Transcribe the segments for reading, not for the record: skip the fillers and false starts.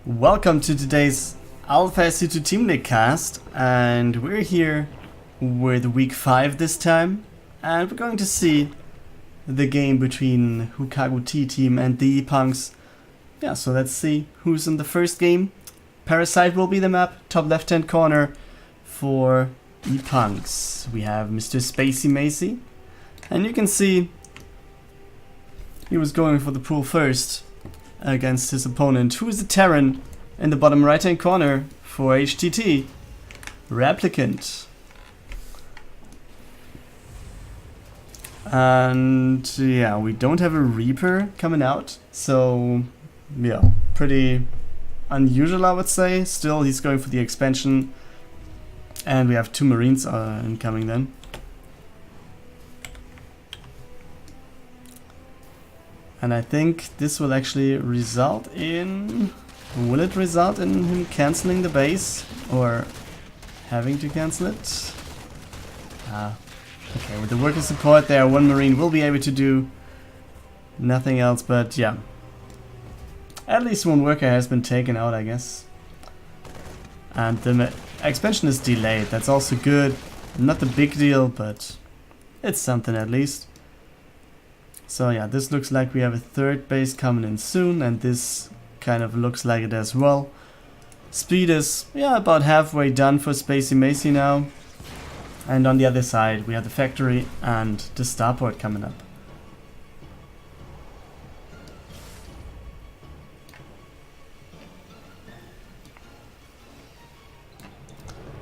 Welcome to today's Alpha SC2 Team League cast, and we're here with week 5 this time, and we're going to see the game between Houkago Tea Team and the ePunks. Yeah, so let's see who's in the first game. Parasite will be the map, top left hand corner for ePunks. We have Mr. Spazymazy, and you can see he was going for the pool first against his opponent, who is the Terran in the bottom right hand corner for HTT, Replicant. And yeah, we don't have a Reaper coming out, so yeah, pretty unusual I would say. Still, he's going for the expansion, and we have 2 Marines incoming then. And I think this will actually result in... Will it result in him cancelling the base? Or having to cancel it? Okay, with the worker support there, 1 Marine will be able to do nothing else, but yeah. At least 1 worker has been taken out, I guess. And the expansion is delayed, that's also good. Not a big deal, but it's something at least. So yeah, this looks like we have a 3rd base coming in soon, and this kind of looks like it as well. Speed is, yeah, about halfway done for Spazymazy now. And on the other side, we have the factory and the starport coming up.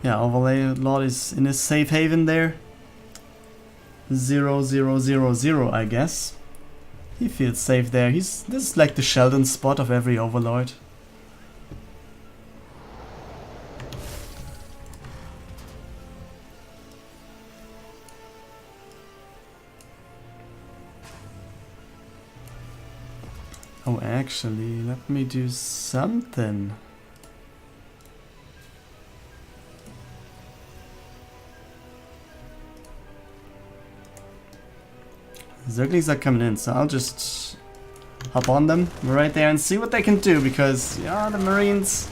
Yeah, Overlord is in his safe haven there. 0000, I guess. He feels safe there. This is like the Sheldon spot of every Overlord. Oh, actually, let me do something. Zerglings are coming in, so I'll just hop on them right there and see what they can do, because yeah, the Marines,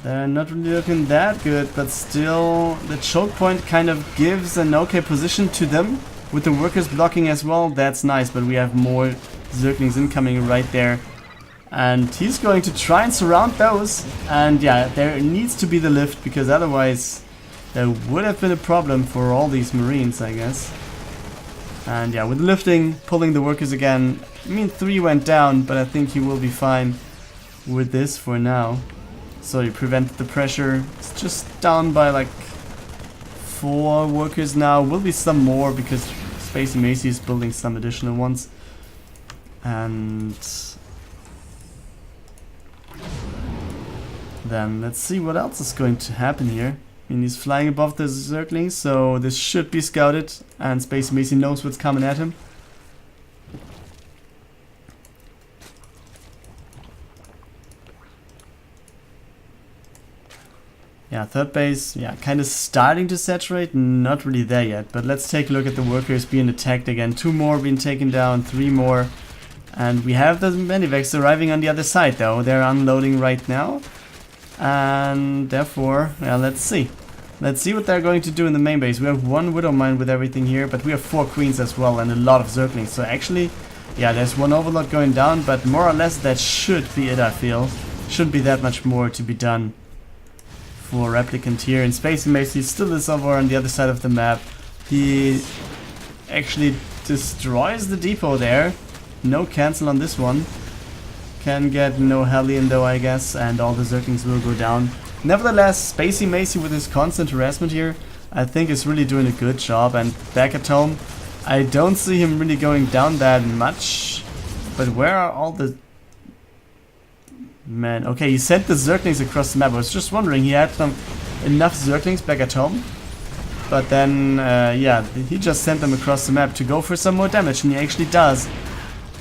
they're not really looking that good, but still the choke point kind of gives an okay position to them with the workers blocking as well. That's nice, but we have more Zerglings incoming right there, and he's going to try and surround those. And yeah, there needs to be the lift, because otherwise there would have been a problem for all these Marines, I guess. And yeah, with lifting, pulling the workers again, I mean 3 went down, but I think he will be fine with this for now. So he prevented the pressure. It's just down by like 4 workers now. Will be some more because Spazymazy is building some additional ones. And then let's see what else is going to happen here. I mean, he's flying above the Zerglings, so this should be scouted, and Spazymazy knows what's coming at him. Yeah, 3rd base, yeah, kind of starting to saturate, not really there yet, but let's take a look at the workers being attacked again. 2 more being taken down, 3 more, and we have the Medivacs arriving on the other side though. They're unloading right now. And therefore, yeah, let's see. Let's see what they're going to do in the main base. We have 1 Widow Mine with everything here, but we have 4 Queens as well and a lot of Zerglings. So actually, yeah, there's 1 Overlord going down, but more or less that should be it, I feel. Shouldn't be that much more to be done for Replicant here. And Spazymazy still is over on the other side of the map. He actually destroys the depot there. No cancel on this one. Can get no Hellion though, I guess, and all the Zerglings will go down. Nevertheless, Spazymazy with his constant harassment here, I think is really doing a good job. And back at home, I don't see him really going down that much. But where are all the... Man, okay, he sent the Zerglings across the map. I was just wondering, he had enough Zerglings back at home. But then, yeah, he just sent them across the map to go for some more damage, and he actually does.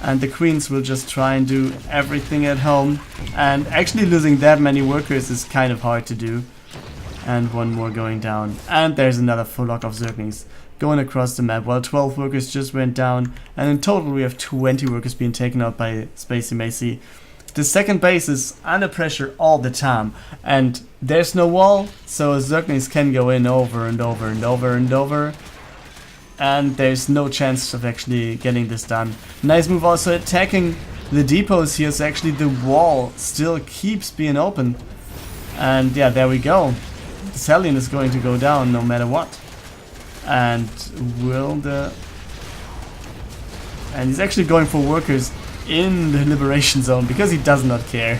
And the Queens will just try and do everything at home. And actually losing that many workers is kind of hard to do. And 1 more going down. And there's another full lock of Zerglings. going across the map, while 12 workers just went down, and in total we have 20 workers being taken out by Spazymazy. The second base is under pressure all the time, and there's no wall, so Zerglings can go in over and over and over and over, and there's no chance of actually getting this done. Nice move also attacking the depots here, so actually the wall still keeps being open. And yeah, there we go. The Hellion is going to go down no matter what. And and he's actually going for workers in the liberation zone because he does not care.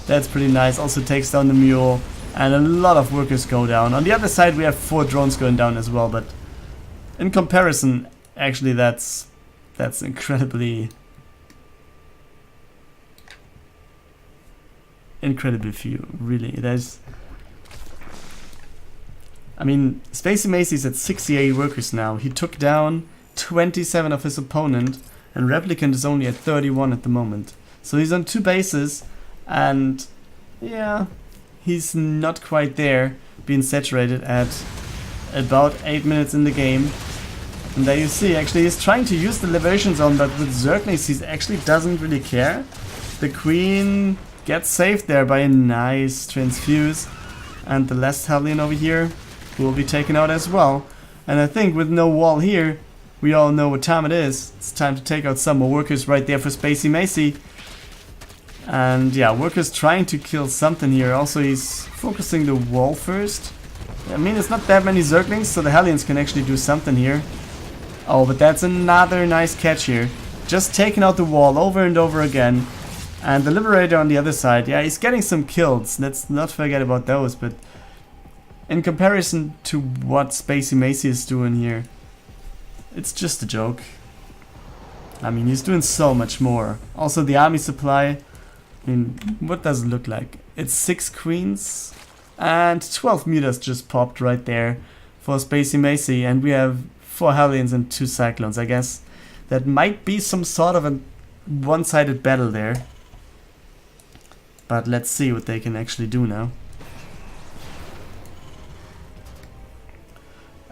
That's pretty nice. Also takes down the mule, and a lot of workers go down. On the other side we have 4 drones going down as well, but in comparison, actually that's incredibly few, really. I mean, Spazymazy is at 68 workers now. He took down 27 of his opponent, and Replicant is only at 31 at the moment. So he's on 2 bases, and yeah, he's not quite there, being saturated at about 8 minutes in the game. And there you see, actually he's trying to use the liberation zone, but with Zerglings he actually doesn't really care. The queen gets saved there by a nice transfuse, and the last Hellion over here will be taken out as well. And I think with no wall here, we all know what time it is. It's time to take out some more workers right there for Spazymazy. And yeah, workers trying to kill something here. Also he's focusing the wall first. I mean, it's not that many Zerglings, so the Hellions can actually do something here. Oh, but that's another nice catch here. Just taking out the wall over and over again. And the Liberator on the other side, yeah, he's getting some kills. Let's not forget about those, but in comparison to what Spazymazy is doing here, it's just a joke. I mean, he's doing so much more. Also, the army supply, I mean, what does it look like? It's 6 queens and 12 meters just popped right there for Spazymazy, and we have 4 Hellions and 2 Cyclones. I guess that might be some sort of a one-sided battle there. But let's see what they can actually do now.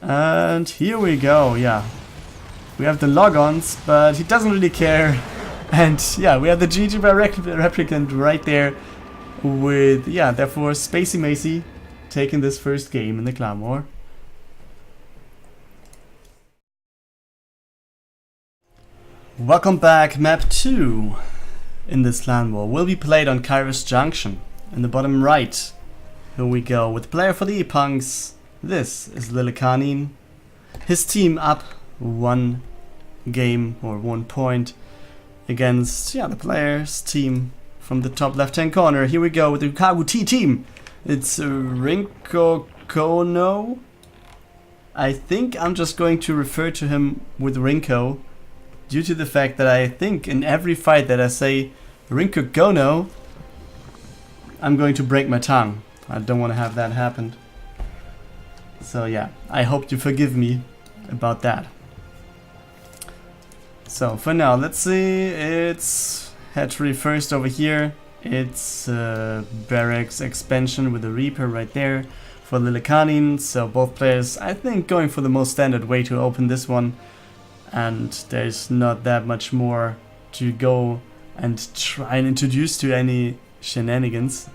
And here we go, yeah. We have the log-ons, but he doesn't really care. And yeah, we have the GG by Replicant right there with, yeah, therefore Spazymazy taking this first game in the clan war. Welcome back. Map 2 in this clan war will be played on Kairos Junction. In the bottom right, here we go with player for the ePunks. This is Lillekanin. His team up 1 game or 1 point against, yeah, the player's team from the top left hand corner. Here we go with the Houkago Tea Team. It's RinKoKonoe. I think I'm just going to refer to him with Rinko, due to the fact that I think in every fight that I say RinKoKonoe, I'm going to break my tongue. I don't want to have that happen. So yeah, I hope you forgive me about that. So for now, let's see, it's hatchery first over here. It's barracks expansion with the Reaper right there for Lillekanin. So both players, I think, going for the most standard way to open this one. And there's not that much more to go and try and introduce to any shenanigans.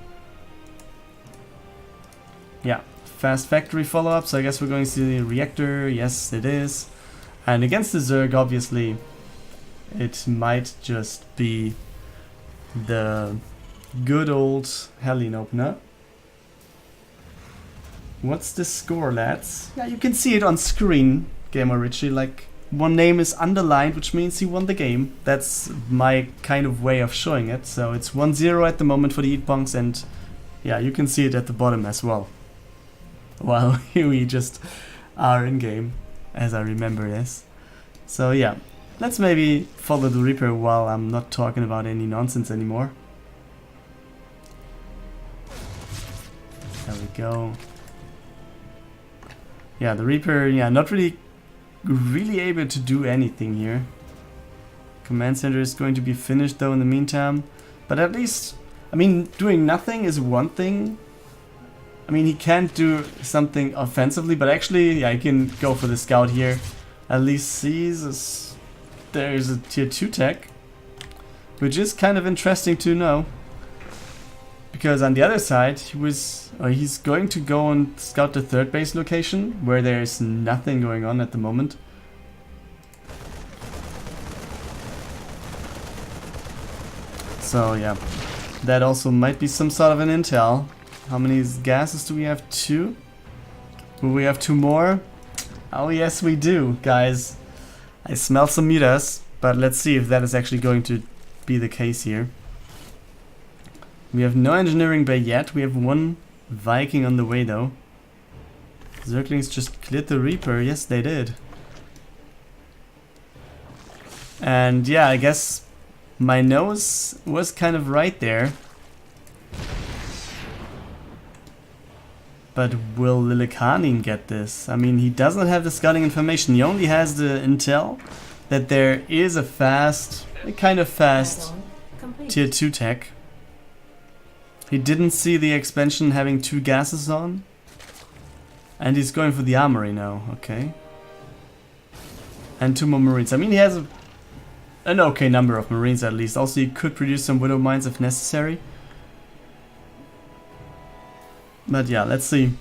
Yeah, fast factory follow-up, so I guess we're going to see the reactor. Yes, it is. And against the Zerg, obviously, it might just be the good old Hellion opener. What's the score, lads? Yeah, you can see it on screen, Gamer Richie, like one name is underlined, which means he won the game. That's my kind of way of showing it. So it's 1-0 at the moment for the ePunks, and yeah, you can see it at the bottom as well. While we just are in game, as I remember this. So yeah, let's maybe follow the Reaper while I'm not talking about any nonsense anymore. There we go. Yeah, the Reaper, yeah, not really able to do anything here. Command center is going to be finished though in the meantime. But at least, I mean, doing nothing is one thing. I mean, he can't do something offensively, but actually, yeah, he can go for the scout here. At least sees there's a tier 2 tech, which is kind of interesting to know. Because on the other side, he's going to go and scout the third base location, where there's nothing going on at the moment. So yeah, that also might be some sort of an intel. How many gases do we have? 2? Will we have 2 more? Oh yes we do, guys. I smell some meters, but let's see if that is actually going to be the case here. We have no engineering bay yet. We have 1 Viking on the way though. Zerglings just cleared the Reaper. Yes, they did. And yeah, I guess my nose was kind of right there. But will Lillekanin get this? I mean, he doesn't have the scouting information. He only has the intel that there is a kind of fast tier 2 tech. He didn't see the expansion having 2 gases on. And he's going for the armory now, okay. And 2 more marines. I mean, he has an okay number of marines at least. Also, he could produce some widow mines if necessary. But yeah, let's see.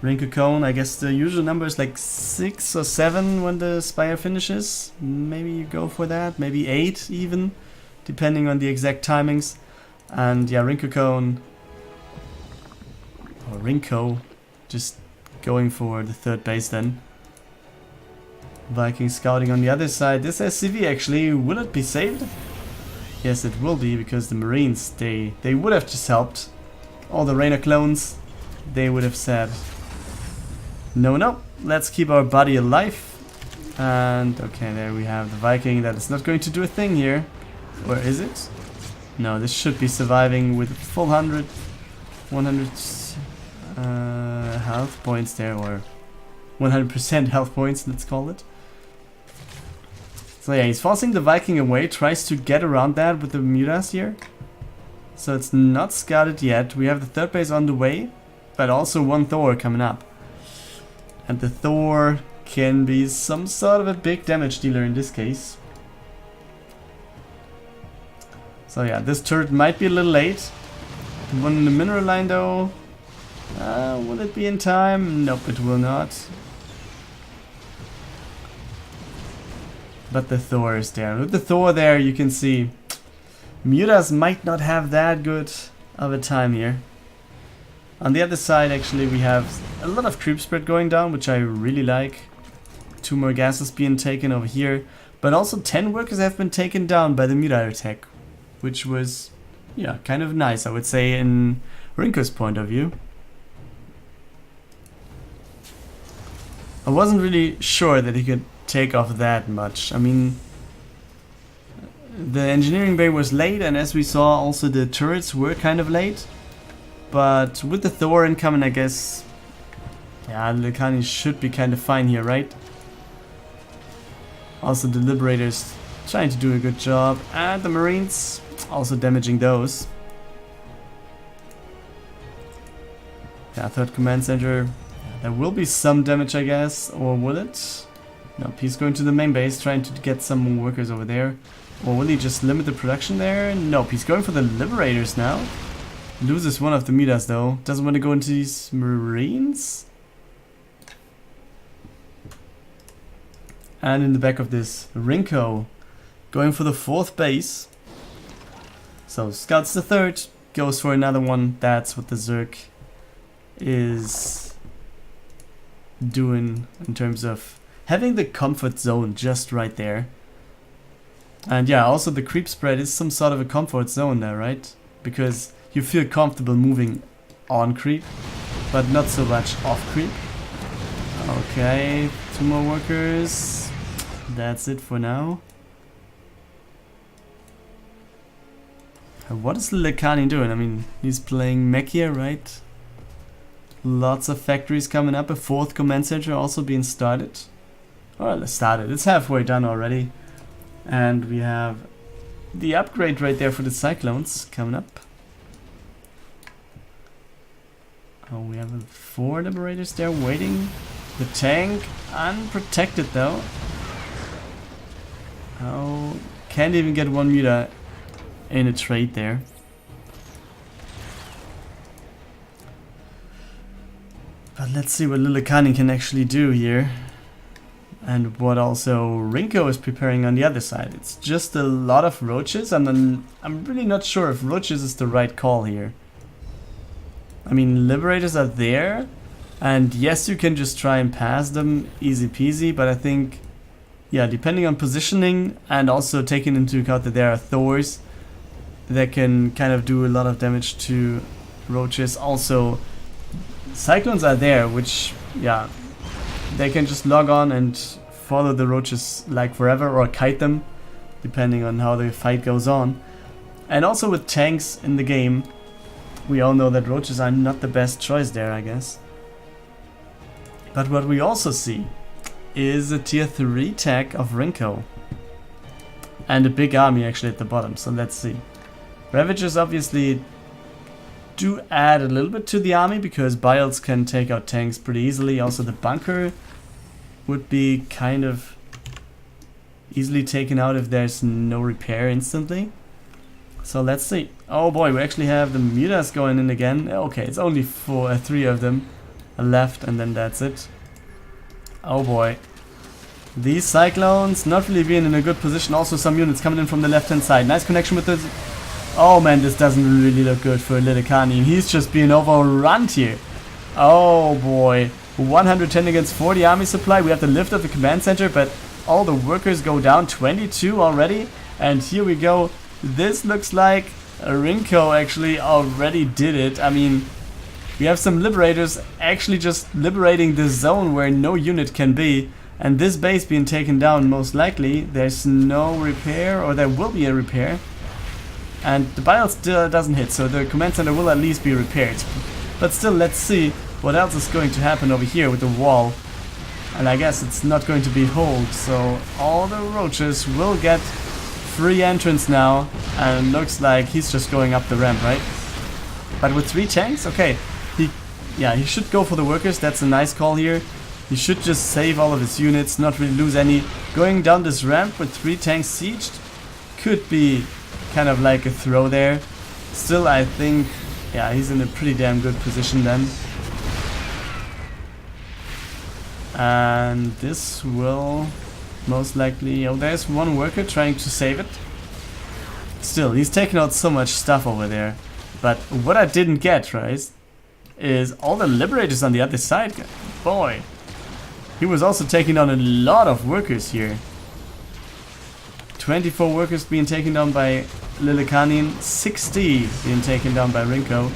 RinKoKonoe, I guess the usual number is like 6 or 7 when the Spire finishes. Maybe you go for that, maybe 8 even, depending on the exact timings. And yeah, RinKoKonoe, or Rinko, just going for the third base then. Viking scouting on the other side. This SCV actually, will it be saved? Yes, it will be, because the Marines, they would have just helped. All the Rainer clones, they would have said, no, let's keep our buddy alive. And okay, there we have the Viking that is not going to do a thing here. Or is it? No, this should be surviving with full 100 health points there, or 100% health points, let's call it. So yeah, he's forcing the Viking away, tries to get around that with the Mutas here. So it's not scouted yet. We have the third base on the way, but also 1 Thor coming up. And the Thor can be some sort of a big damage dealer in this case. So yeah, this turret might be a little late. The one in the mineral line though, will it be in time? Nope, it will not. But the Thor is there. With the Thor there, you can see Mutas might not have that good of a time here. On the other side, actually, we have a lot of creep spread going down, which I really like. 2 more gases being taken over here. But also 10 workers have been taken down by the Muta attack, which was, yeah, kind of nice, I would say, in Rinko's point of view. I wasn't really sure that he could take off that much. I mean, the engineering bay was late, and as we saw, also the turrets were kind of late. But with the Thor incoming, I guess, yeah, Lillekanin should be kind of fine here, right? Also the Liberators trying to do a good job, and the Marines also damaging those. Yeah, third command center. There will be some damage, I guess, or will it? Nope, he's going to the main base, trying to get some more workers over there. Or will he just limit the production there? Nope, he's going for the Liberators now. Loses one of the meters though. Doesn't want to go into these Marines. And in the back of this, Rinko going for the 4th base. So scouts the 3rd, goes for another one. That's what the Zerg is doing in terms of having the comfort zone just right there. And yeah, also the creep spread is some sort of a comfort zone there, right? Because you feel comfortable moving on creep, but not so much off creep. Okay, 2 more workers. That's it for now. What is Lillekanin doing? I mean, he's playing mech here, right? Lots of factories coming up. A 4th command center also being started. Well, it's started. It's halfway done already. And we have the upgrade right there for the Cyclones coming up. Oh, we have 4 Liberators there waiting. The tank unprotected though. Oh, can't even get 1 meter in a trade there. But let's see what Lillekanin can actually do here. And what also RinKo is preparing on the other side. It's just a lot of roaches, and I'm really not sure if roaches is the right call here. I mean, Liberators are there, and yes, you can just try and pass them easy peasy, but I think, yeah, depending on positioning and also taking into account that there are Thors that can kind of do a lot of damage to roaches. Also, Cyclones are there, which, yeah, they can just log on and follow the roaches like forever, or kite them, depending on how the fight goes on. And also with tanks in the game, we all know that roaches are not the best choice there, I guess. But what we also see is a tier 3 tech of RinKo. And a big army actually at the bottom, so let's see. Ravagers obviously do add a little bit to the army, because Biles can take out tanks pretty easily. Also the bunker would be kind of easily taken out if there's no repair instantly. So let's see. Oh boy, we actually have the mutas going in again. Okay, it's only 3 of them left, and then that's it. Oh boy. These Cyclones not really being in a good position. Also some units coming in from the left hand side. Nice connection with this. Oh man, this doesn't really look good for Lillekanin. He's just being overrun here. Oh boy. 110 against 40 army supply. We have the lift of the command center, but all the workers go down. 22 already. And here we go. This looks like RinKo actually already did it. I mean, we have some Liberators actually just liberating the zone where no unit can be. And this base being taken down, most likely. There's no repair, or there will be a repair. And the Biles still doesn't hit, so the command center will at least be repaired. But still, let's see what else is going to happen over here with the wall. And I guess it's not going to be hold, so all the roaches will get free entrance now. And it looks like he's just going up the ramp, right? But with 3 tanks, okay. He should go for the workers. That's a nice call here. He should just save all of his units, not really lose any. Going down this ramp with 3 tanks sieged could be kind of like a throw there. Still, I think, yeah, he's in a pretty damn good position then. And this will most likely... Oh, there's 1 worker trying to save it. Still, he's taking out so much stuff over there. But what I didn't get, right, is all the Liberators on the other side. Boy, he was also taking down a lot of workers here. 24 workers being taken down by Lillekanin, 60 being taken down by RinKo.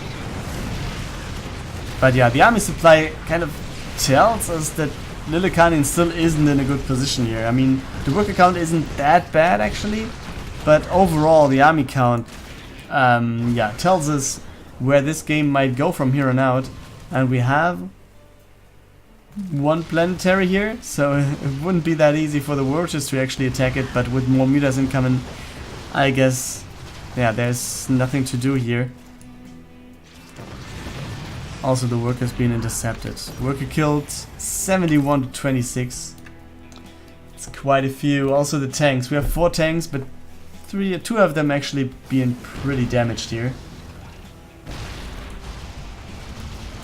But yeah, the army supply kind of tells us that Lillekanin still isn't in a good position here. I mean, the worker count isn't that bad actually, but overall the army count yeah, tells us where this game might go from here on out. And we have 1 planetary here, so it wouldn't be that easy for the roaches to actually attack it, but with more mutas incoming, I guess, yeah, there's nothing to do here. Also the workers being intercepted. Worker killed 71 to 26. It's quite a few. Also the tanks. We have 4 tanks, but 2 of them actually being pretty damaged here.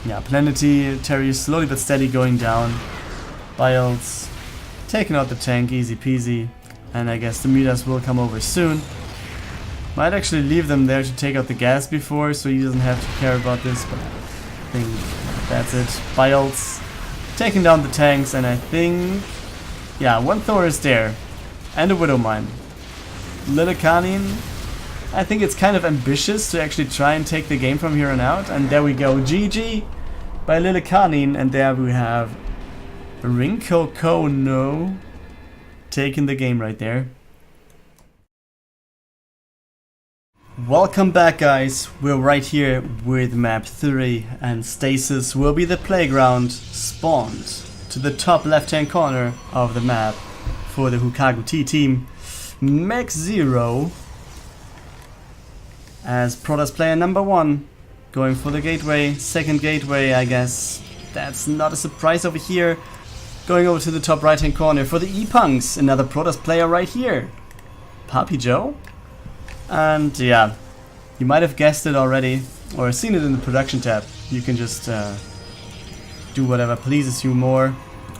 Yeah, Planetary is slowly but steady going down. Biles taking out the tank, easy peasy. And I guess the mutas will come over soon. Might actually leave them there to take out the gas before, so he doesn't have to care about this, but I think that's it. Biles taking down the tanks, and I think, yeah, 1 Thor is there. And a Widow Mine. Lillekanin, I think it's kind of ambitious to actually try and take the game from here on out. And there we go, GG by Lillekanin. And there we have RinKoKoNoe taking the game right there. Welcome back, guys. We're right here with map 3, and Stasis will be the playground spawned to the top left hand corner of the map for the Houkago Tea Team. McZero as Protoss player number 1, going for the gateway, second gateway, I guess. That's not a surprise over here. Going over to the top right hand corner for the ePunks, another Protoss player right here. PappiJoe. And yeah, you might have guessed it already, or seen it in the production tab. You can just do whatever pleases you more.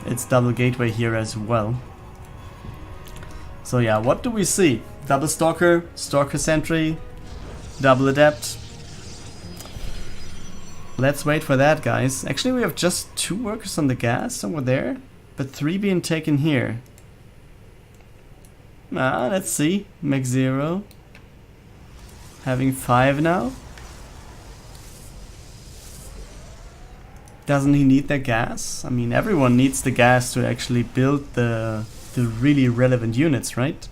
It's double gateway here as well. So yeah, what do we see? Double Stalker, Stalker Sentry, double Adept. Let's wait for that, guys. Actually, we have just 2 workers on the gas over there, but 3 being taken here. Let's see. McZero having 5 now. Doesn't he need the gas? I mean, everyone needs the gas to actually build the really relevant units, right?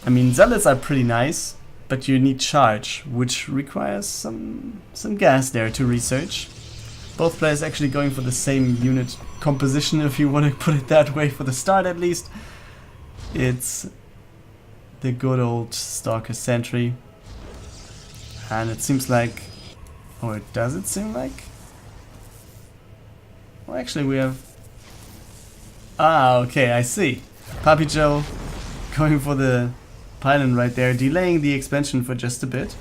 I mean, zealots are pretty nice, but you need charge, which requires some gas there to research. Both players actually going for the same unit composition, if you want to put it that way, for the start at least. It's the good old Stalker Sentry. And it seems like... or does it seem like? Well, actually we have... okay, I see. PappiJoe going for the pylon right there, delaying the expansion for just a bit.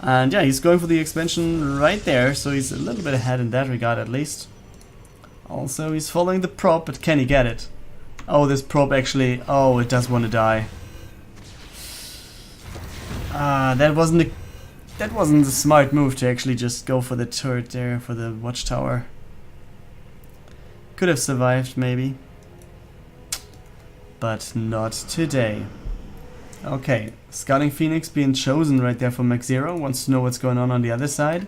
And yeah, he's going for the expansion right there, so he's a little bit ahead in that regard at least. Also, he's following the probe, but can he get it? Oh, this probe actually... oh, it does want to die. That wasn't a smart move to actually just go for the turret there, for the watchtower. Could have survived, maybe. But not today. Okay, Scouting Phoenix being chosen right there for McZero. Wants to know what's going on the other side.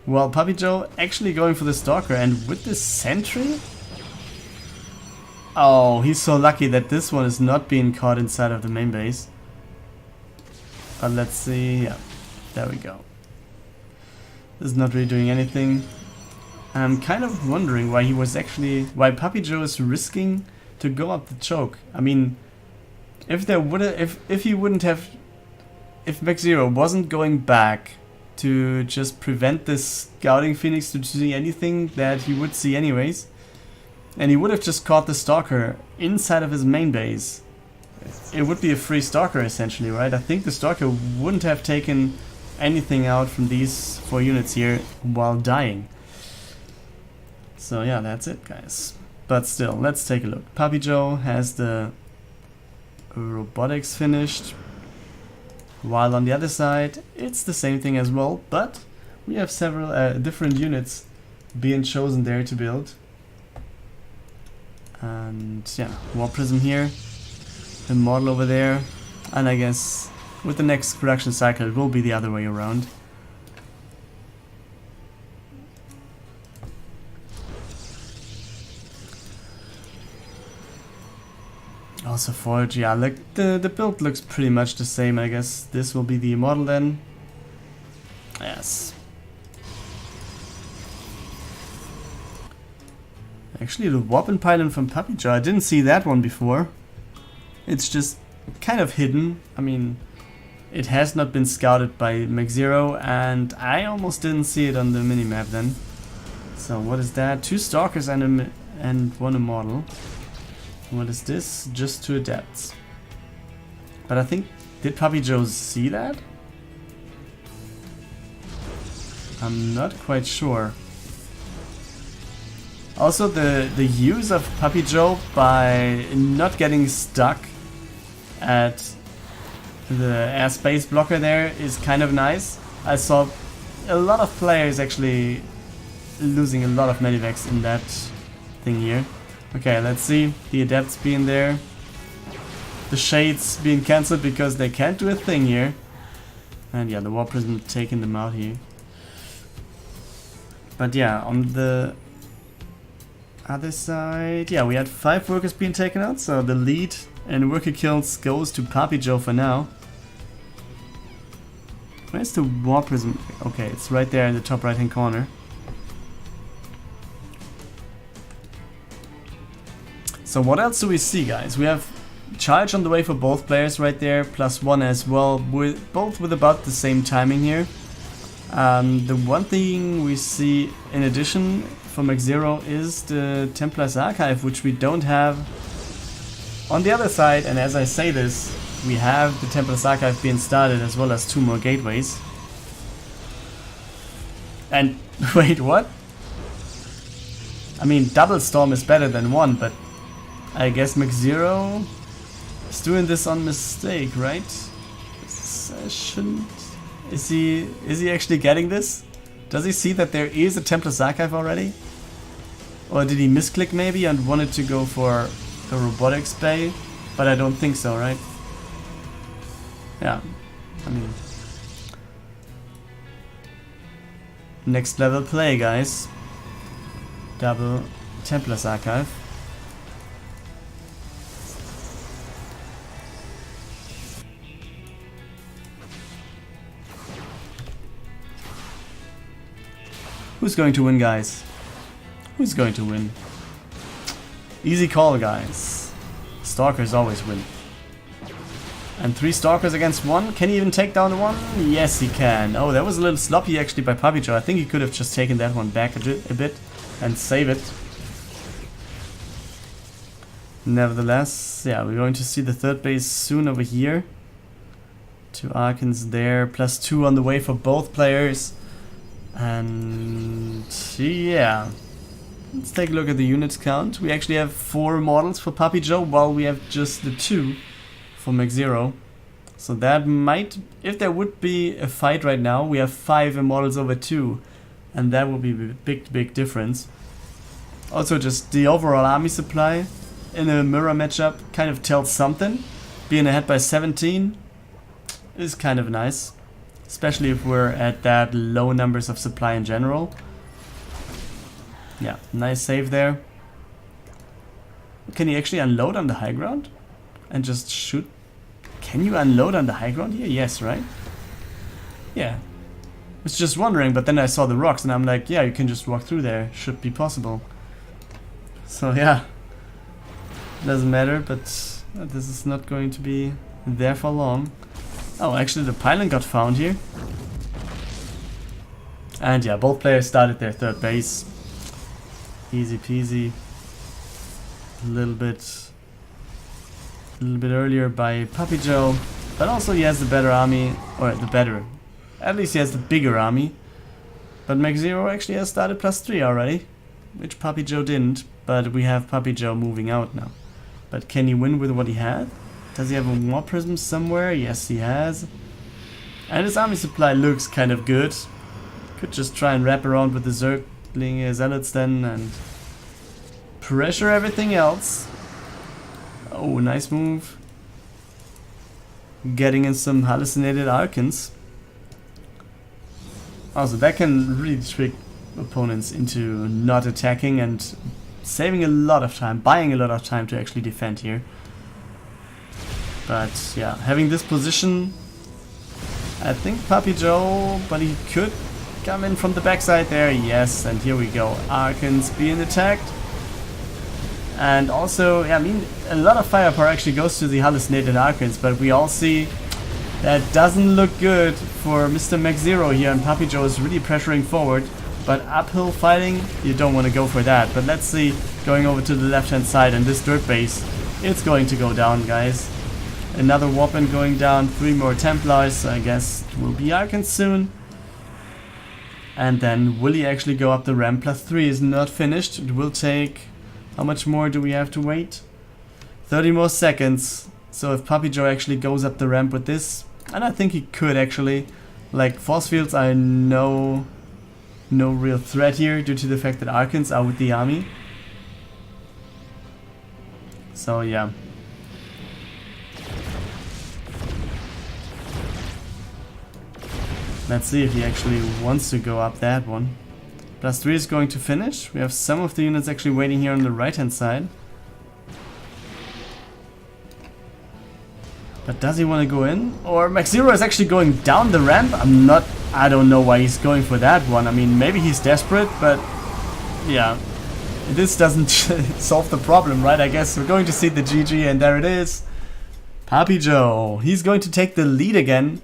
Well, PappiJoe actually going for the Stalker, and with the Sentry? Oh, he's so lucky that this one is not being caught inside of the main base. But let's see, yeah, there we go. This is not really doing anything. I'm kind of wondering why why PappiJoe is risking to go up the choke. I mean, if McZero wasn't going back to just prevent this Scouting Phoenix to see anything that he would see anyways, and he would have just caught the Stalker inside of his main base, it would be a free Stalker essentially, right? I think the Stalker wouldn't have taken anything out from these 4 units here while dying. So yeah, that's it, guys. But still, let's take a look. PappiJoe has the robotics finished, while on the other side it's the same thing as well, but we have several different units being chosen there to build. And yeah, War Prism here, the model over there, and I guess with the next production cycle it will be the other way around. Also Forge, yeah, like the build looks pretty much the same. I guess this will be the model then. Yes. Actually, the weapon pylon from PappiJoe, I didn't see that one before. It's just kind of hidden. I mean, it has not been scouted by McZero, and I almost didn't see it on the minimap then. So what is that? 2 Stalkers and 1 Immortal. What is this? Just 2 Adepts. But I think, did PappiJoe see that? I'm not quite sure. Also, the use of PappiJoe by not getting stuck at the airspace blocker there is kind of nice. I saw a lot of players actually losing a lot of medivacs in that thing here. Okay, let's see. The Adepts being there. The Shades being cancelled because they can't do a thing here. And yeah, the War Prism taking them out here. But yeah, on the other side, yeah, we had 5 workers being taken out, so the lead and worker kills goes to PappiJoe for now. Where's the War Prism? Okay, it's right there in the top right hand corner. So what else do we see, guys? We have charge on the way for both players right there, +1 as well, both with about the same timing here. The one thing we see in addition for McZero is the Templar's Archive, which we don't have on the other side. And as I say this, we have the Templar's Archive being started as well as 2 more gateways. And wait, what? I mean, double storm is better than one, but I guess McZero is doing this on mistake, right? Shouldn't... Is he actually getting this? Does he see that there is a Templar's Archive already? Or did he misclick maybe and wanted to go for a robotics bay? But I don't think so, right? Yeah, I mean... Next level play, guys. Double Templar's Archive. Who's going to win, guys? Who's going to win? Easy call, guys. Stalkers always win. And 3 Stalkers against 1. Can he even take down the 1? Yes, he can. Oh, that was a little sloppy actually by PappiJoe. I think he could have just taken that one back a bit and save it. Nevertheless, yeah, we're going to see the 3rd base soon over here. 2 Arkans there, +2 on the way for both players. And yeah, let's take a look at the units count. We actually have 4 models for PappiJoe, while we have just the 2 for McZero. So that might, if there would be a fight right now, we have 5 immortals over 2, and that would be a big difference. Also, just the overall army supply in a mirror matchup kind of tells something. Being ahead by 17 is kind of nice. Especially if we're at that low numbers of supply in general. Yeah, nice save there. Can he actually unload on the high ground? And just shoot? Can you unload on the high ground here? Yes, right? Yeah. I was just wondering, but then I saw the rocks and I'm like, yeah, you can just walk through there. Should be possible. So yeah. Doesn't matter, but this is not going to be there for long. Oh, actually the pylon got found here. And yeah, both players started their 3rd base. Easy peasy. A little bit earlier by PappiJoe. But also he has the better army, or at least he has the bigger army. But McZero actually has started +3 already, which PappiJoe didn't. But we have PappiJoe moving out now. But can he win with what he had? Does he have a War Prism somewhere? Yes, he has. And his army supply looks kind of good. Could just try and wrap around with the Zergling Zealots then and pressure everything else. Oh, nice move. Getting in some hallucinated Arkans. Also, that can really trick opponents into not attacking and saving a lot of time, buying a lot of time to actually defend here. But yeah, having this position, I think PappiJoe, but he could come in from the backside there. Yes, and here we go. Arkans being attacked. And also, yeah, I mean, a lot of firepower actually goes to the hallucinated Arkans, but we all see that doesn't look good for Mr. McZero here, and PappiJoe is really pressuring forward. But uphill fighting, you don't want to go for that. But let's see, going over to the left-hand side, and this dirt base, it's going to go down, guys. Another weapon going down, 3 more Templars, so I guess it will be Arkans soon. And then will he actually go up the ramp? +3 is not finished. It will take... How much more do we have to wait? 30 more seconds. So if PappiJoe actually goes up the ramp with this, and I think he could actually, like, force fields are no real threat here due to the fact that Arkans are with the army. So yeah. Let's see if he actually wants to go up that one. +3 is going to finish. We have some of the units actually waiting here on the right hand side. But does he want to go in? Or McZero is actually going down the ramp? I don't know why he's going for that one. I mean, maybe he's desperate, but yeah. This doesn't solve the problem, right? I guess we're going to see the GG, and there it is. PappiJoe. He's going to take the lead again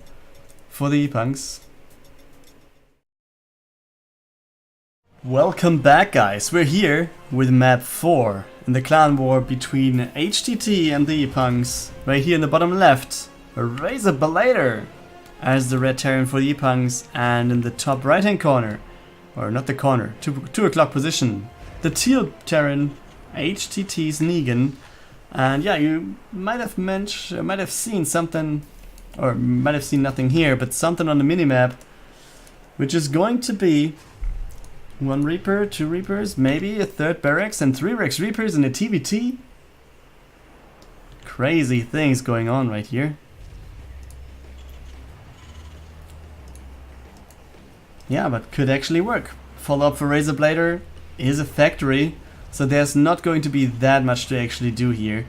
for the ePunks. Welcome back, guys. We're here with map 4 in the clan war between HTT and the ePunks. Right here in the bottom left, RazerBlader as the red Terran for the ePunks, and in the top right hand corner, or not the corner, 2 o'clock position, the teal Terran, HTT's NeGaN. And yeah, you might have seen something, or might have seen nothing here, but something on the minimap, which is going to be 1 Reaper, 2 Reapers, maybe a 3rd Barracks, and 3 Rex Reapers and a TVT. Crazy things going on right here. Yeah, but could actually work. Follow up for RazerBlader is a factory, so there's not going to be that much to actually do here.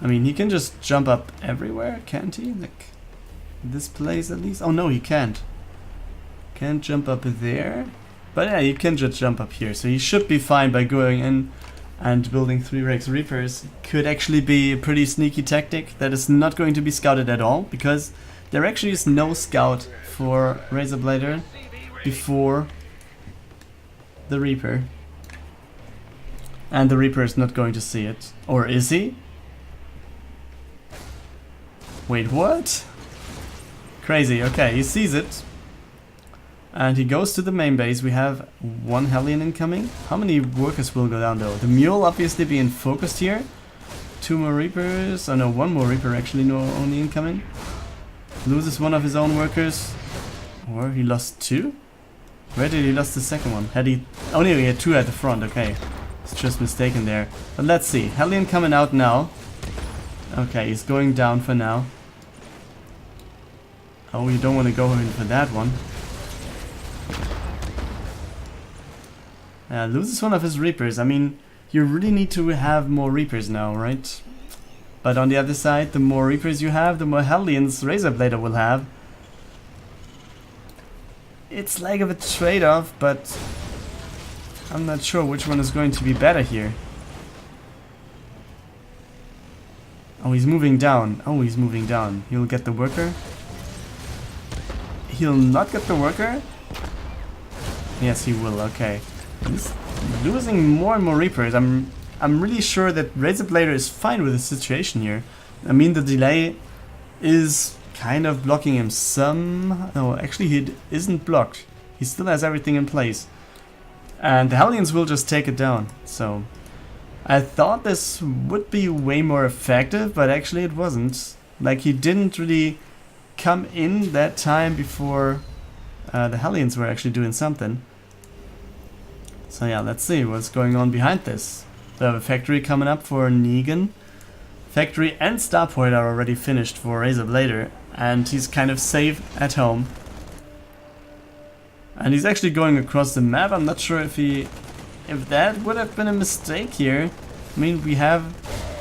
I mean, he can just jump up everywhere, can't he? Like, this place at least? Oh no, he can't. Can't jump up there. But yeah, you can just jump up here, so he should be fine by going in and building 3 Rex Reapers. Could actually be a pretty sneaky tactic that is not going to be scouted at all, because there actually is no scout for RazerBlader before the Reaper. And the Reaper is not going to see it. Or is he? Wait, what? Crazy, okay, he sees it. And he goes to the main base. We have 1 Hellion incoming. How many workers will go down though? The Mule obviously being focused here. 2 more Reapers. Oh no, 1 more Reaper actually, no, only incoming. Loses 1 of his own workers. Or he lost 2? Where did he lose the second one? Had he... Oh no, he had 2 at the front, okay. It's just mistaken there. But let's see. Hellion coming out now. Okay, he's going down for now. Oh, you don't want to go in for that one. Loses 1 of his Reapers. I mean, you really need to have more Reapers now, right? But on the other side, the more Reapers you have, the more Hellions RazerBlader will have. It's like a trade-off, but I'm not sure which one is going to be better here. Oh, he's moving down. Oh, he's moving down. He'll get the worker. He'll not get the worker? Yes, he will. Okay. He's losing more and more Reapers. I'm really sure that RazerBlader is fine with the situation here. I mean, the delay is kind of blocking him some... No, actually he isn't blocked. He still has everything in place. And the Hellions will just take it down. So I thought this would be way more effective, but actually it wasn't. Like, he didn't really come in that time before the Hellions were actually doing something. So yeah, let's see what's going on behind this. We have a factory coming up for NeGaN. Factory and starport are already finished for RazerBlader, and he's kind of safe at home. And he's actually going across the map. I'm not sure if that would have been a mistake here. I mean, we have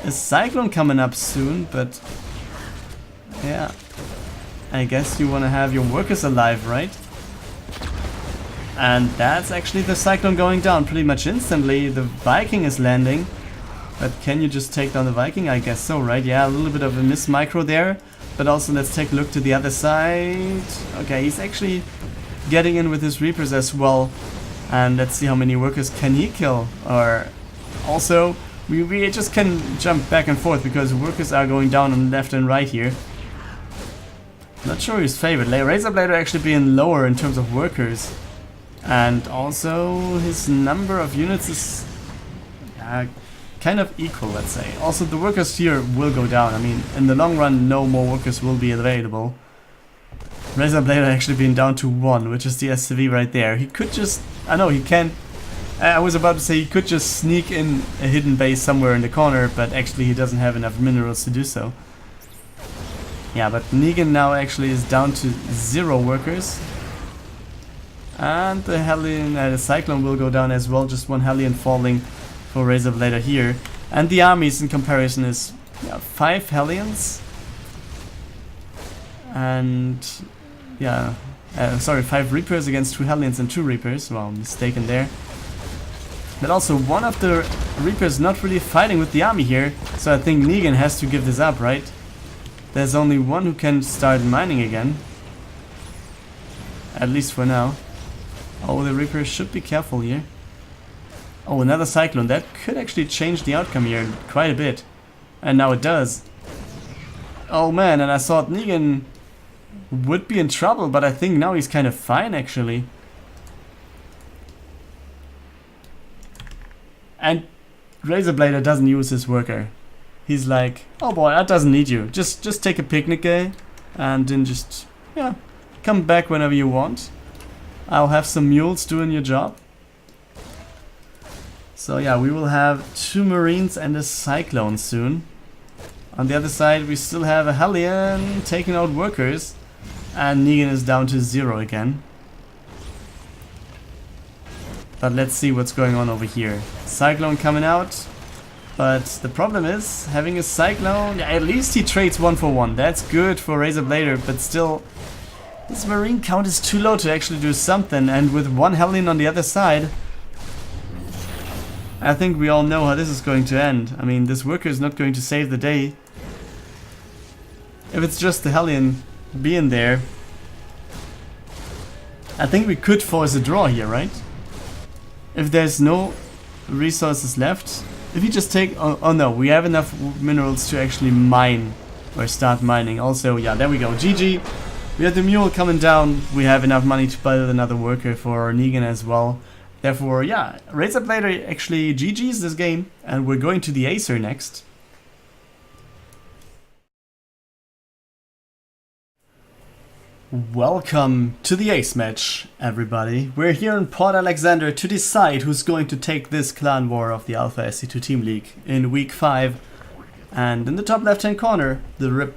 a cyclone coming up soon, but yeah, I guess you want to have your workers alive, right? And that's actually the cyclone going down pretty much instantly. The Viking is landing. But can you just take down the Viking? I guess so, right? Yeah, a little bit of a miss micro there. But also let's take a look to the other side. Okay, he's actually getting in with his Reapers as well. And let's see how many workers can he kill. Or also, we just can jump back and forth because workers are going down on left and right here. Not sure who's favored. RazerBlader actually being lower in terms of workers. And also his number of units is kind of equal, let's say. Also the workers here will go down. I mean, in the long run no more workers will be available. RazerBlader actually being down to 1, which is the SCV right there. He could just... I know he can... I was about to say he could just sneak in a hidden base somewhere in the corner, but actually he doesn't have enough minerals to do so. Yeah, but NeGaN now actually is down to 0 workers. And the Hellion, the Cyclone will go down as well, just 1 Hellion falling for RazerBlader here. And the armies in comparison is 5 Hellions. And yeah, sorry, 5 Reapers against 2 Hellions and 2 Reapers. Well, mistaken there. But also 1 of the Reapers not really fighting with the army here, so I think NeGaN has to give this up, right? There's only 1 who can start mining again. At least for now. Oh, the Reaper should be careful here. Oh, another Cyclone. That could actually change the outcome here quite a bit. And now it does. Oh man, and I thought NeGaN would be in trouble, but I think now he's kind of fine actually. And RazerBlader doesn't use his worker. He's like, oh boy, that doesn't need you. Just take a picnic day and then just, yeah, come back whenever you want. I'll have some mules doing your job. So yeah, we will have 2 Marines and a Cyclone soon. On the other side, we still have a Hellion taking out workers. And NeGaN is down to 0 again. But let's see what's going on over here. Cyclone coming out. But the problem is, having a Cyclone, at least he trades 1 for 1. That's good for RazerBlader, but still, this Marine count is too low to actually do something. And with 1 Hellion on the other side, I think we all know how this is going to end. I mean, this worker is not going to save the day. If it's just the Hellion being there, I think we could force a draw here, right? If there's no resources left. If you just take... Oh no, we have enough minerals to actually mine or start mining. Also, yeah, there we go. GG. We have the mule coming down. We have enough money to build another worker for NeGaN as well. Therefore, yeah, RazerBlader actually GG's this game, and we're going to the Acer next. Welcome to the Ace match, everybody. We're here in Port Alexander to decide who's going to take this clan war of the Alpha SC2 Team League in week 5. And in the top left hand corner, the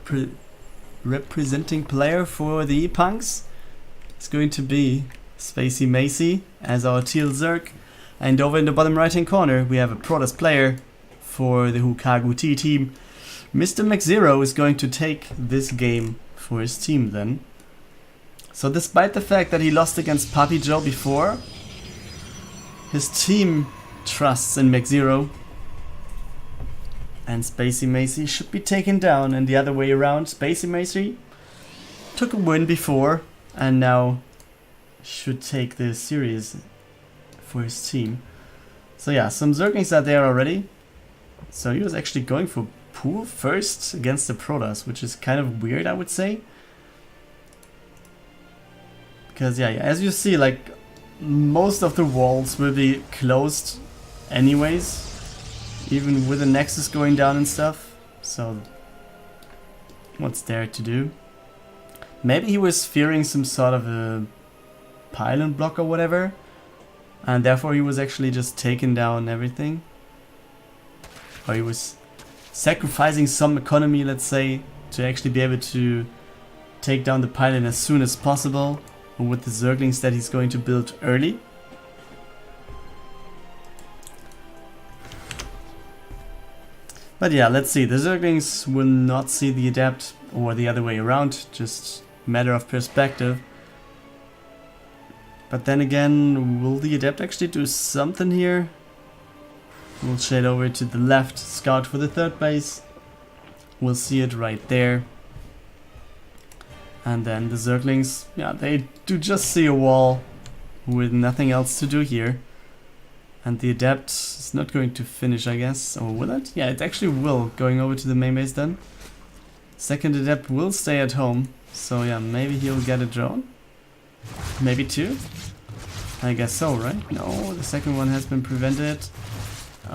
representing player for the ePunks is going to be Spazymazy as our teal Zerg, and over in the bottom right hand corner we have a Protoss player for the Houkago Tea Team. Mr. McZero is going to take this game for his team then. So despite the fact that he lost against PappiJoe before, his team trusts in McZero, and Spazymazy should be taken down, and the other way around. Spazymazy took a win before and now should take this series for his team. So yeah, some Zerglings are there already. So he was actually going for pool first against the Protoss, which is kind of weird, I would say. Because yeah, as you see, like, most of the walls will be closed anyways, even with the Nexus going down and stuff. So what's there to do? Maybe he was fearing some sort of a pylon block or whatever, and therefore he was actually just taking down everything. Or he was sacrificing some economy, let's say, to actually be able to take down the pylon as soon as possible with the Zerglings that he's going to build early. But yeah, let's see. The Zerglings will not see the Adept, or the other way around, just matter of perspective. But then again, will the Adept actually do something here? We'll shade over to the left, scout for the 3rd base. We'll see it right there. And then the Zerglings, yeah, they do just see a wall with nothing else to do here. And the Adept is not going to finish, I guess. Or will it? Yeah, it actually will, going over to the main base then. 2nd Adept will stay at home. So yeah, maybe he'll get a drone. Maybe 2. I guess so, right? No, the 2nd one has been prevented.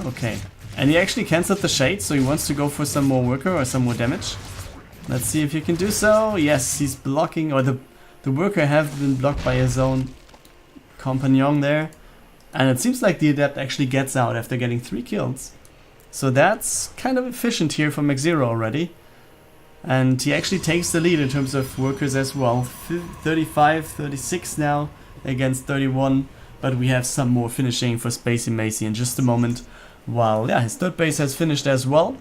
Okay. And he actually cancelled the shade, so he wants to go for some more worker or some more damage. Let's see if he can do so. Yes, he's blocking, or the worker has been blocked by his own companion there. And it seems like the Adept actually gets out after getting 3 kills. So that's kind of efficient here for McZero already. And he actually takes the lead in terms of workers as well. 35, 36 now against 31. But we have some more finishing for Spazymazy in just a moment. While, yeah, his 3rd base has finished as well.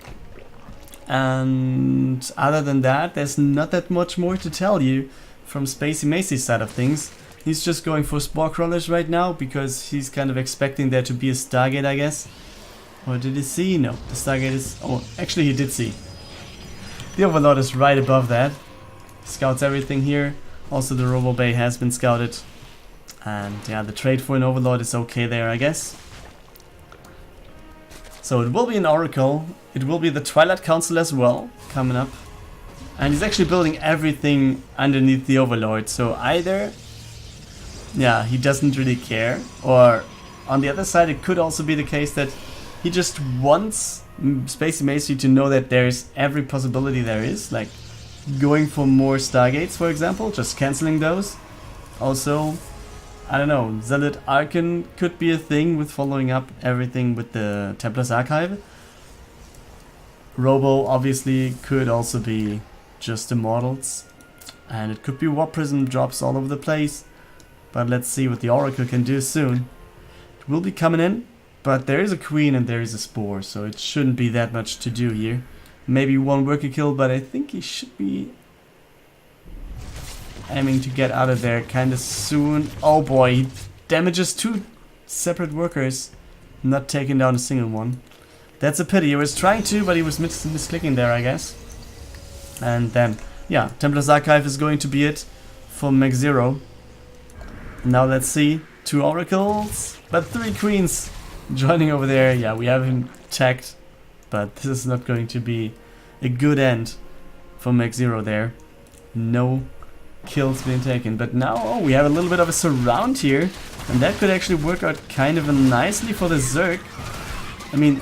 And other than that, there's not that much more to tell you from Spazymazy's side of things. He's just going for Spore Crawlers right now because he's kind of expecting there to be a Stargate, I guess. Or did he see? No, the Stargate is... Oh, actually he did see. The Overlord is right above that. Scouts everything here. Also the Robo Bay has been scouted. And yeah, the trade for an Overlord is okay there, I guess. So it will be an Oracle. It will be the Twilight Council as well, coming up. And he's actually building everything underneath the Overlord. So either, yeah, he doesn't really care. Or on the other side, it could also be the case that he just wants Spazymazy to know that there's every possibility there is. Like going for more Stargates, for example, just cancelling those. Also, I don't know, Zealot Archon could be a thing with following up everything with the Templar's Archive. Robo obviously could also be just Immortals. And it could be Warp Prism drops all over the place. But let's see what the Oracle can do soon. It will be coming in, but there is a Queen and there is a Spore, so it shouldn't be that much to do here. Maybe one worker kill, but I think he should be aiming to get out of there kind of soon. Oh boy, he damages 2 separate workers, not taking down a single one. That's a pity. He was trying to, but he was misclicking there, I guess. And then, yeah, Templar's Archive is going to be it for McZero. Now let's see, 2 Oracles, but 3 Queens joining over there. Yeah, we have him tagged, but this is not going to be a good end for McZero there. No kills being taken, but now, oh, we have a little bit of a surround here, and that could actually work out kind of nicely for the Zerg. I mean,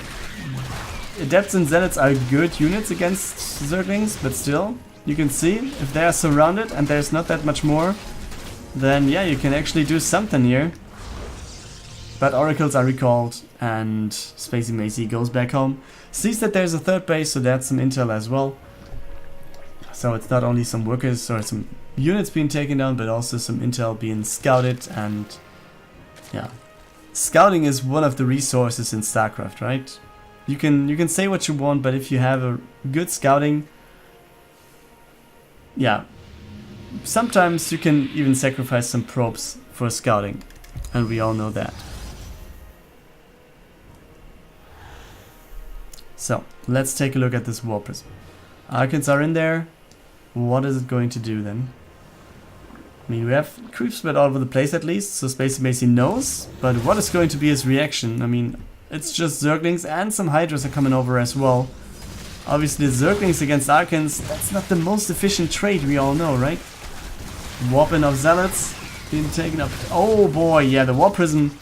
Adepts and Zealots are good units against Zerglings, but still, you can see, if they are surrounded and there's not that much more, then yeah, you can actually do something here. But Oracles are recalled, and Spazymazy goes back home. Sees that there's a 3rd base, so that's some intel as well. So it's not only some workers or some units being taken down, but also some intel being scouted. And yeah, scouting is one of the resources in StarCraft, right? You can say what you want, but if you have a good scouting, yeah, sometimes you can even sacrifice some probes for scouting, and we all know that. So let's take a look at this Warp Prism. Archons are in there. What is it going to do then? I mean, we have creep spread all over the place at least, so Spazymazy knows. But what is going to be his reaction? I mean, it's just Zerglings and some Hydras are coming over as well. Obviously, Zerglings against Archons, that's not the most efficient trade, we all know, right? Warping of Zealots being taken up. Oh boy, yeah, the Warp Prism.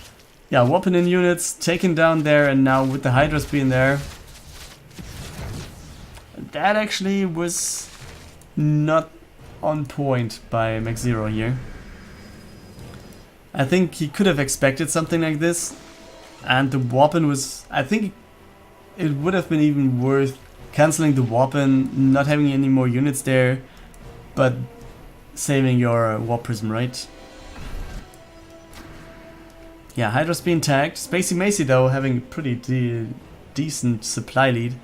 Yeah, warping in units, taken down there, and now with the Hydras being there. That actually was not on point by McZero here. I think he could have expected something like this. And the Warpin was, I think it would have been even worth cancelling the Warpin, not having any more units there, but saving your Warp Prism, right? Yeah, Hydra's being tagged. Spazymazy though having a pretty decent supply lead.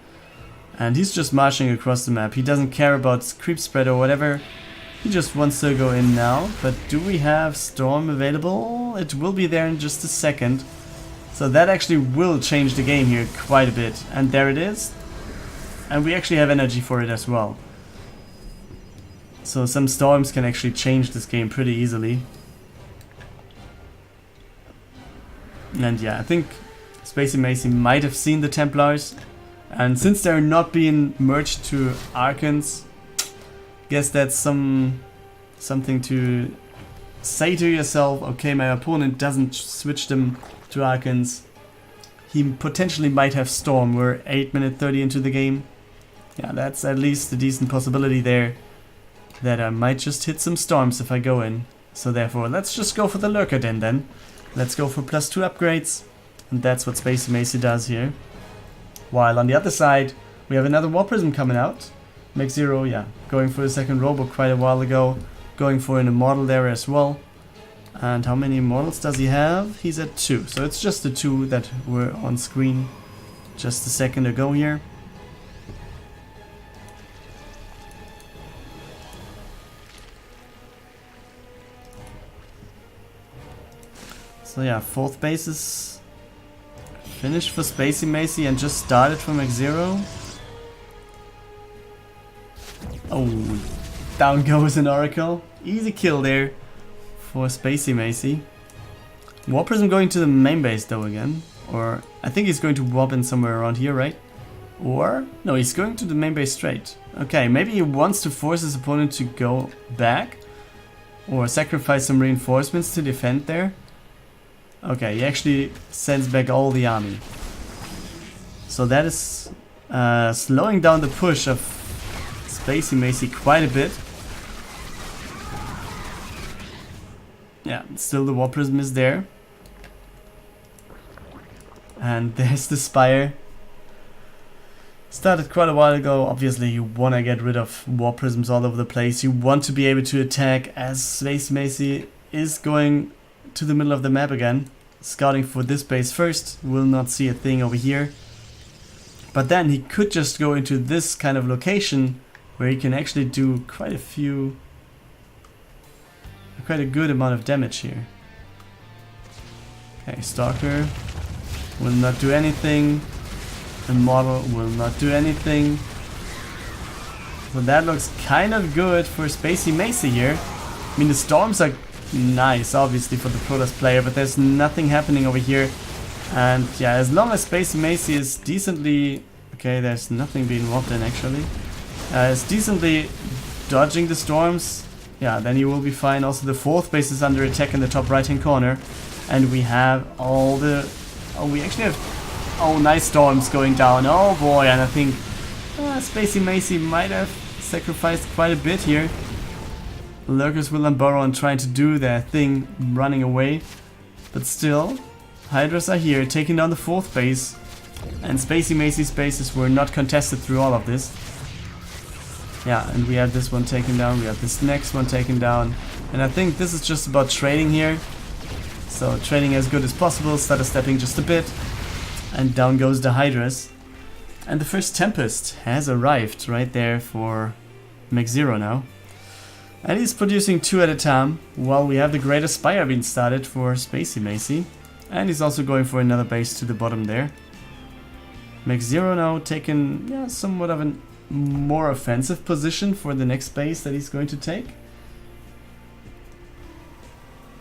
And he's just marching across the map. He doesn't care about creep spread or whatever. He just wants to go in now. But do we have Storm available? It will be there in just a second. So that actually will change the game here quite a bit. And there it is. And we actually have energy for it as well. So some storms can actually change this game pretty easily. And yeah, I think Spazymazy might have seen the Templars. And since they're not being merged to Archons, guess that's something to say to yourself, okay, my opponent doesn't switch them to Archons. He potentially might have Storm. We're 8 minutes 30 into the game. Yeah, that's at least a decent possibility there that I might just hit some Storms if I go in. So therefore, let's just go for the Lurker then. Let's go for +2 upgrades. And that's what Spazymazy does here. While on the other side, we have another Warp Prism coming out. McZero, yeah, going for a second Robo quite a while ago. Going for an Immortal there as well. And how many Immortals does he have? He's at 2. So it's just the 2 that were on screen just a second ago here. So yeah, 4th base is finished for Spazymazy and just started for McZero. Oh, down goes an Oracle. Easy kill there for Spazymazy. Warp Prism going to the main base though again. Or I think he's going to warp in somewhere around here, right? Or no, he's going to the main base straight. Okay, maybe he wants to force his opponent to go back. Or sacrifice some reinforcements to defend there. Okay, he actually sends back all the army. So that is slowing down the push of Spazymazy quite a bit. Yeah, still the Warp Prism is there. And there's the Spire. Started quite a while ago. Obviously you want to get rid of Warp Prisms all over the place. You want to be able to attack as Spazymazy is going to the middle of the map again. Scouting for this base first. Will not see a thing over here. But then he could just go into this kind of location where he can actually do quite a good amount of damage here. Okay, Stalker will not do anything. The model will not do anything. So that looks kind of good for Spazymazy here. I mean, the storms are nice, obviously, for the Protoss player, but there's nothing happening over here. And yeah, as long as Spazymazy is decently... Okay, there's nothing being warped in, actually. Is decently dodging the storms, yeah, then you will be fine. Also, the fourth base is under attack in the top right-hand corner. And we have all the... Oh, we actually have... Oh, nice storms going down. Oh boy, and I think Spazymazy might have sacrificed quite a bit here. The Lurkers will unburrow and trying to do their thing, running away. But still, Hydras are here, taking down the fourth base. And Spazymazy's bases were not contested through all of this. Yeah, and we have this one taken down, we have this next one taken down. And I think this is just about trading here. So trading as good as possible, stutter stepping just a bit. And down goes the Hydras. And the first Tempest has arrived right there for McZero now. And he's producing 2 at a time, while we have the Greater Spire being started for Spazymazy. And he's also going for another base to the bottom there. McZero now taking somewhat of a more offensive position for the next base that he's going to take.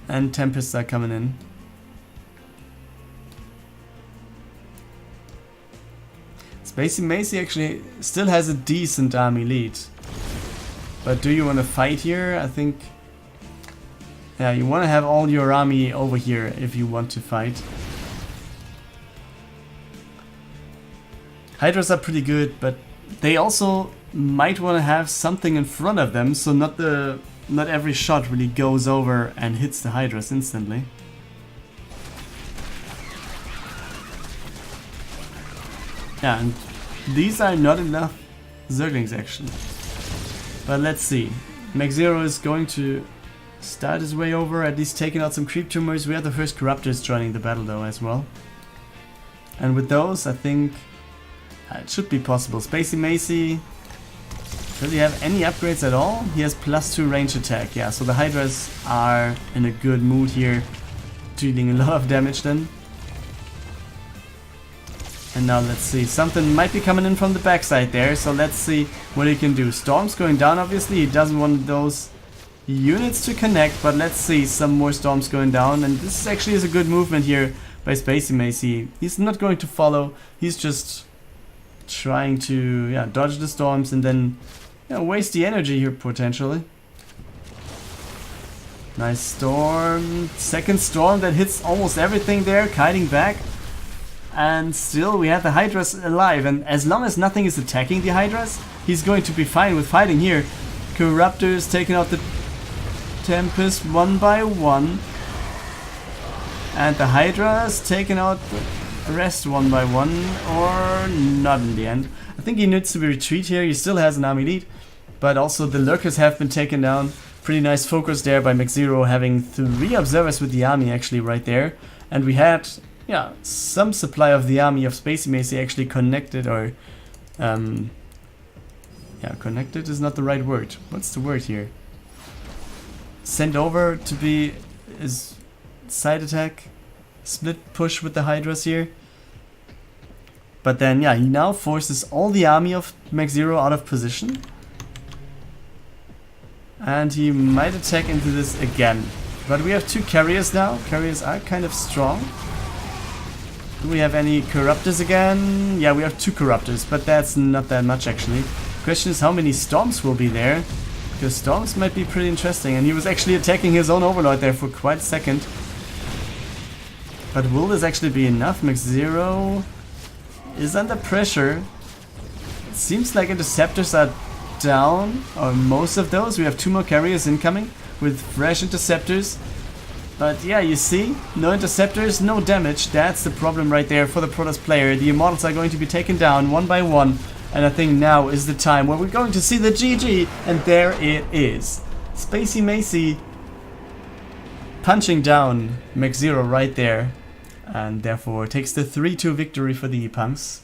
And Tempests are coming in. Spazymazy actually still has a decent army lead. But do you want to fight here? I think... Yeah, you want to have all your army over here if you want to fight. Hydras are pretty good, but they also might want to have something in front of them, so not every shot really goes over and hits the Hydras instantly. Yeah, and these are not enough Zerglings actually. But let's see. McZero is going to start his way over, at least taking out some creep tumors. We have the first Corruptors joining the battle though as well. And with those, I think it should be possible. Spazymazy, does he have any upgrades at all? He has +2 range attack, yeah, so the Hydras are in a good mood here, dealing a lot of damage then. And now let's see, something might be coming in from the backside there, so let's see what he can do. Storm's going down, obviously, he doesn't want those units to connect, but let's see, some more storms going down, and this actually is a good movement here by Spazymazy. He's not going to follow, he's just trying to dodge the storms and then waste the energy here potentially. Nice storm, second storm that hits almost everything there, kiting back. And still we have the Hydras alive, and as long as nothing is attacking the Hydras, he's going to be fine with fighting here. Corruptors taking out the Tempest one by one. And the Hydras taking out the rest one by one, or not in the end. I think he needs to retreat here, he still has an army lead. But also the Lurkers have been taken down. Pretty nice focus there by McZero, having 3 observers with the army actually right there. And we had some supply of the army of Spazymazy actually connected, or connected is not the right word. What's the word here? Sent over to be his side attack, split push with the Hydras here. But then he now forces all the army of McZero out of position. And he might attack into this again. But we have 2 carriers now. Carriers are kind of strong. Do we have any corruptors again? Yeah, we have 2 corruptors, but that's not that much actually. Question is how many storms will be there, because storms might be pretty interesting, and he was actually attacking his own overlord there for quite a second. But will this actually be enough? McZero is under pressure. It seems like interceptors are down, or most of those. We have 2 more carriers incoming with fresh interceptors. But yeah, you see, no interceptors, no damage. That's the problem right there for the Protoss player. The Immortals are going to be taken down one by one. And I think now is the time where we're going to see the GG. And there it is. Spazymazy punching down McZero right there. And therefore takes the 3-2 victory for the ePunks.